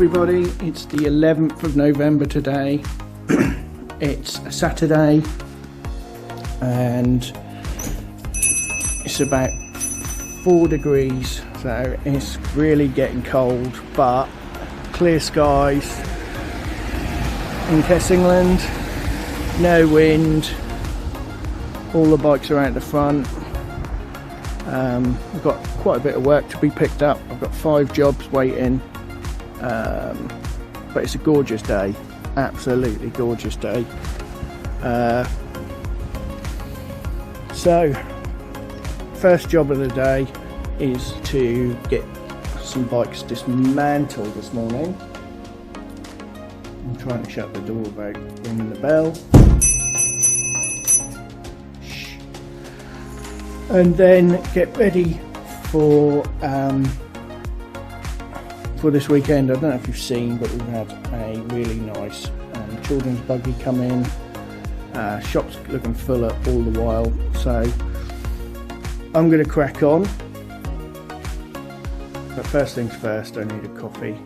everybody, it's the 11th of November today. It's a Saturday and it's about 4 degrees, so it's really getting cold, but clear skies in Kessingland, no wind, all the bikes are out the front. We've got quite a bit of work to be picked up. I've got 5 jobs waiting, but it's a gorgeous day, absolutely gorgeous day. So first job of the day is to get some bikes dismantled this morning. I'm trying to shut the door without ringing the bell. And then get ready for this weekend. I don't know if you've seen, but we've had a really nice children's buggy come in. Shop's looking fuller all the while, so I'm going to crack on. But first things first, I need a coffee.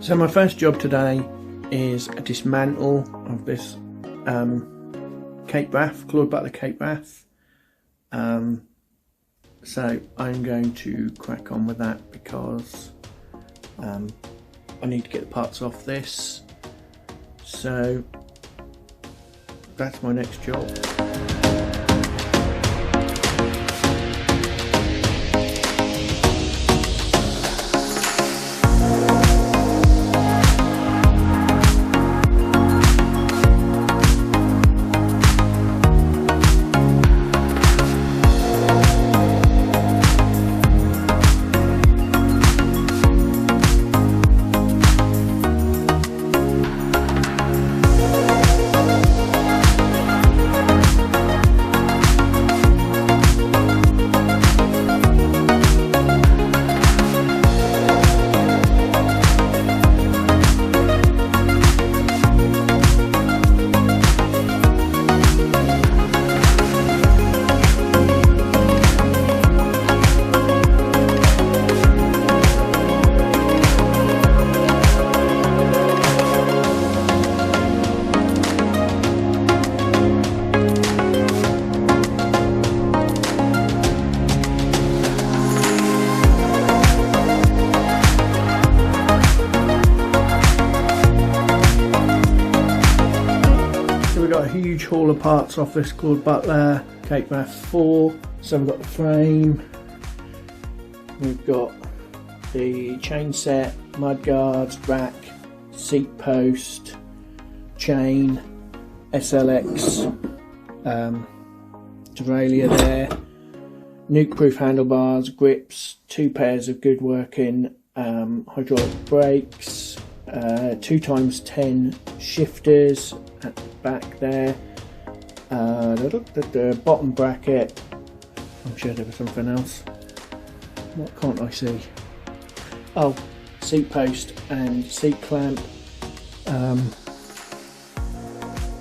So my first job today is a dismantle of this Cape Wrath, Claud Butler Cape Wrath. So I'm going to crack on with that because I need to get the parts off this. So that's my next job. Got a huge haul of parts off this Claud Butler Cape Wrath 4. So we've got the frame, we've got the chain set, mud guards, rack, seat post, chain, SLX, derailleur there, nuke proof handlebars, grips, 2 pairs of good working hydraulic brakes, 2x10 shifters at the back there, the bottom bracket. I'm sure there was something else. What can't I see? Oh, seat post and seat clamp.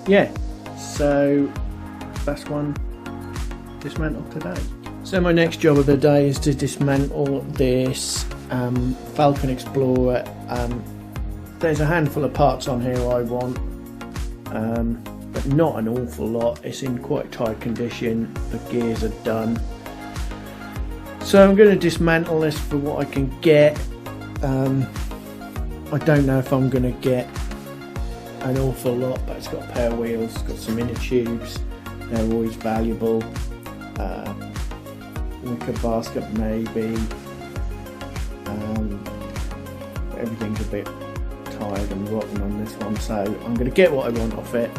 Yeah, so that's one dismantled today. So my next job of the day is to dismantle this Falcon Explorer. There's a handful of parts on here I want, but not an awful lot. It's in quite tight condition, the gears are done. So I'm going to dismantle this for what I can get. I don't know if I'm going to get an awful lot, but it's got a pair of wheels, it's got some inner tubes, they're always valuable. Wicker basket maybe. Everything's a bit tired and rotten on this one, so I'm going to get what I want off it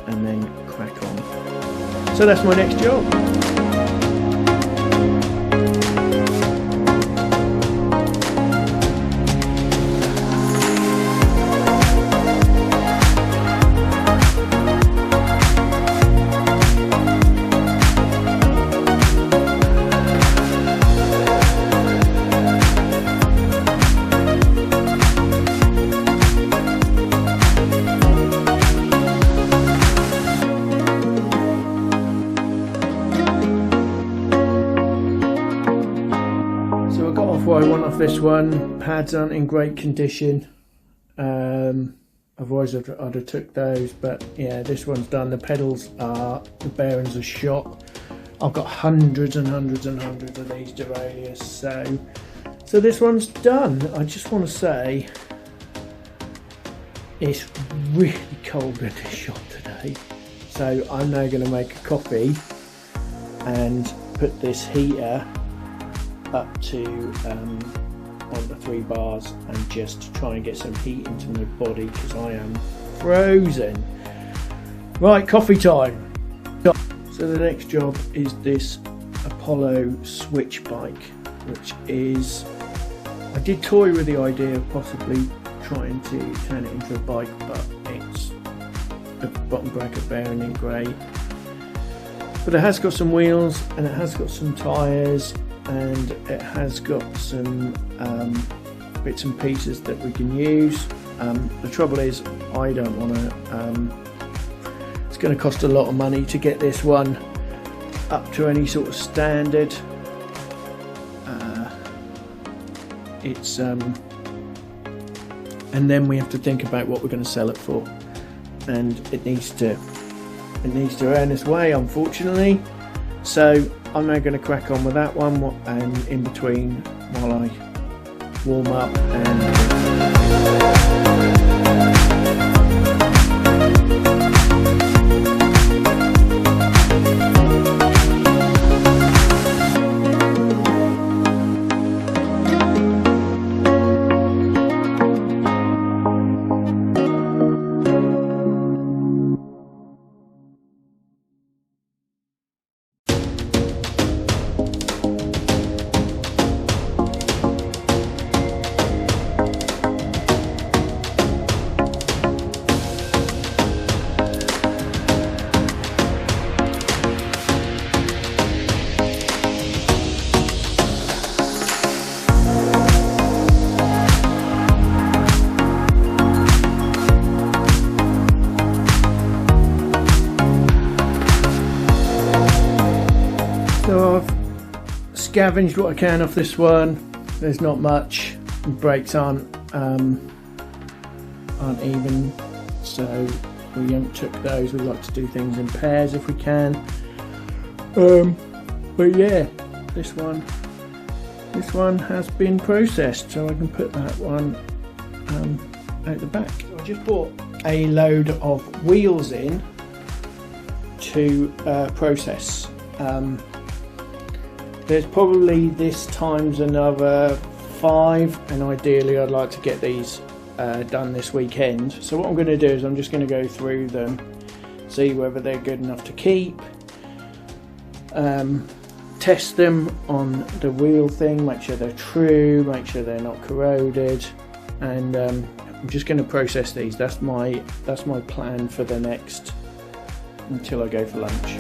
and then crack on. So that's my next job. what I want off this one. Pads aren't in great condition. Otherwise I'd have took those, but yeah, this one's done. The pedals are, the bearings are shot. I've got hundreds and hundreds and hundreds of these derailleurs, so this one's done. I just want to say it's really cold in this shop today, so I'm now going to make a coffee and put this heater up to on the 3 bars and just try and get some heat into my body because I am frozen. Right, coffee time. So the next job is this Apollo switch bike, which is, I did toy with the idea of possibly trying to turn it into a bike, but it's the bottom bracket bearing in great. But it has got some wheels and it has got some tyres and it has got some bits and pieces that we can use. The trouble is I don't want to, it's going to cost a lot of money to get this one up to any sort of standard. And then we have to think about what we're going to sell it for, and it needs to earn its way, unfortunately. So I'm now going to crack on with that one, and in between while I warm up So I've scavenged what I can off this one. There's not much. The brakes aren't even, so we haven't took those. We like to do things in pairs if we can. But yeah, this one has been processed, so I can put that one out the back. So I just bought a load of wheels in to process. There's probably this times another 5, and ideally I'd like to get these done this weekend. So what I'm going to do is I'm just going to go through them, see whether they're good enough to keep, test them on the wheel thing, make sure they're true, make sure they're not corroded, and I'm just going to process these. That's my plan for the next, until I go for lunch.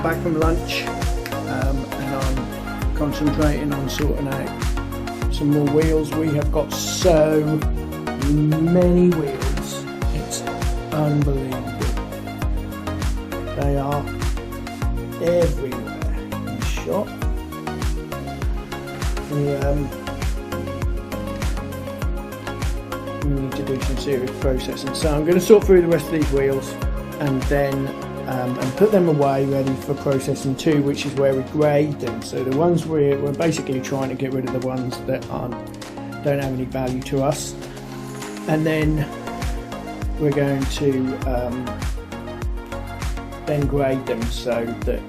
Back from lunch, and I'm concentrating on sorting out some more wheels. We have got so many wheels, it's unbelievable. They are everywhere in the shop. We need to do some serious processing, so I'm going to sort through the rest of these wheels and then and put them away ready for processing 2, which is where we grade them. So the ones we're basically trying to get rid of the ones that aren't don't have any value to us. And then we're going to then grade them so that,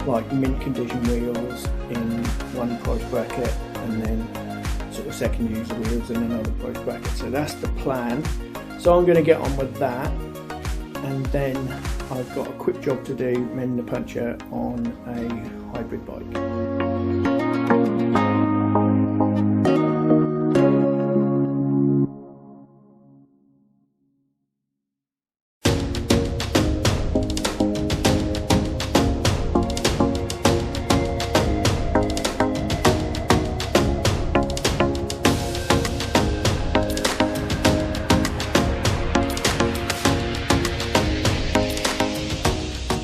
like, mint condition wheels in one price bracket, and then sort of second user wheels in another price bracket. So that's the plan. So I'm going to get on with that, and then I've got a quick job to do, mend the puncture on a hybrid bike.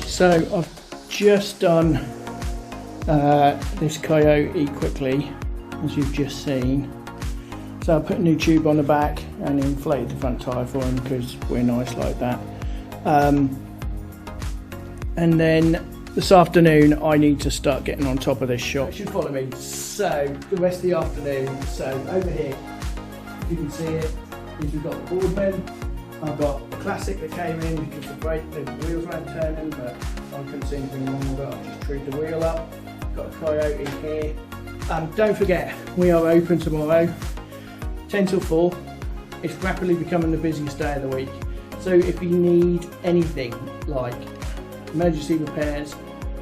So I've just done this Coyote quickly, as you've just seen. So I put a new tube on the back and inflated the front tyre for him because we're nice like that. And then this afternoon I need to start getting on top of this shop. You should follow me. So the rest of the afternoon, so over here, you can see it, is we've got the board bin. I've got the Classic that came in because the wheels weren't turning, but I couldn't see anything wrong with it. I've just treed the wheel up. Got a Coyote here. Don't forget, we are open tomorrow, 10 till 4. It's rapidly becoming the busiest day of the week. So if you need anything like emergency repairs,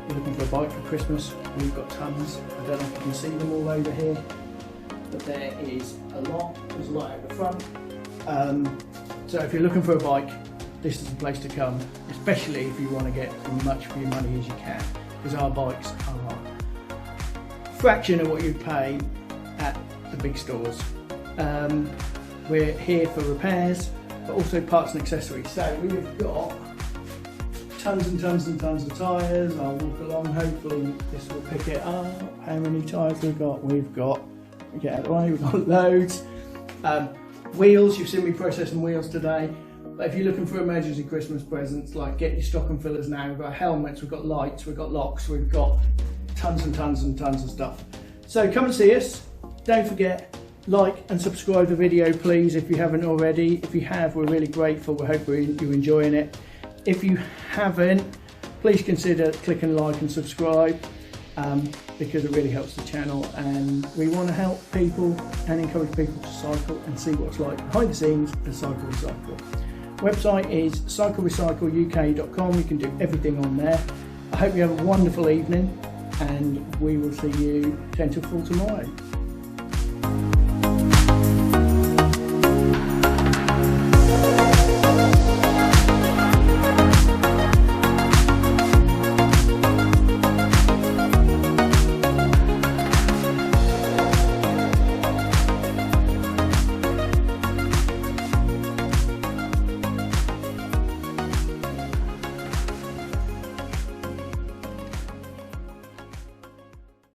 you're looking for a bike for Christmas, we've got tons. I don't know if you can see them all over here, but there is a lot. There's a lot at the front. So if you're looking for a bike, this is the place to come, especially if you want to get as much for your money as you can, because our bikes are a fraction of what you'd pay at the big stores. We're here for repairs, but also parts and accessories. So we've got tons and tons and tons of tyres. I'll walk along, hopefully this will pick it up. How many tyres we've got? Get out of the way, we've got loads. Wheels, you've seen me processing wheels today, but if you're looking for emergency Christmas presents, like, get your stocking fillers now. We've got helmets, we've got lights, we've got locks, we've got tons and tons and tons of stuff. So come and see us. Don't forget, like and subscribe the video please if you haven't already. If you have, we're really grateful. We hope you're enjoying it. If you haven't, please consider clicking like and subscribe. Because it really helps the channel, and we want to help people and encourage people to cycle and see what it's like behind the scenes at CycleRecycle. Website is cyclerecycleuk.com. You can do everything on there. I hope you have a wonderful evening, and we will see you 10 till 4 tomorrow.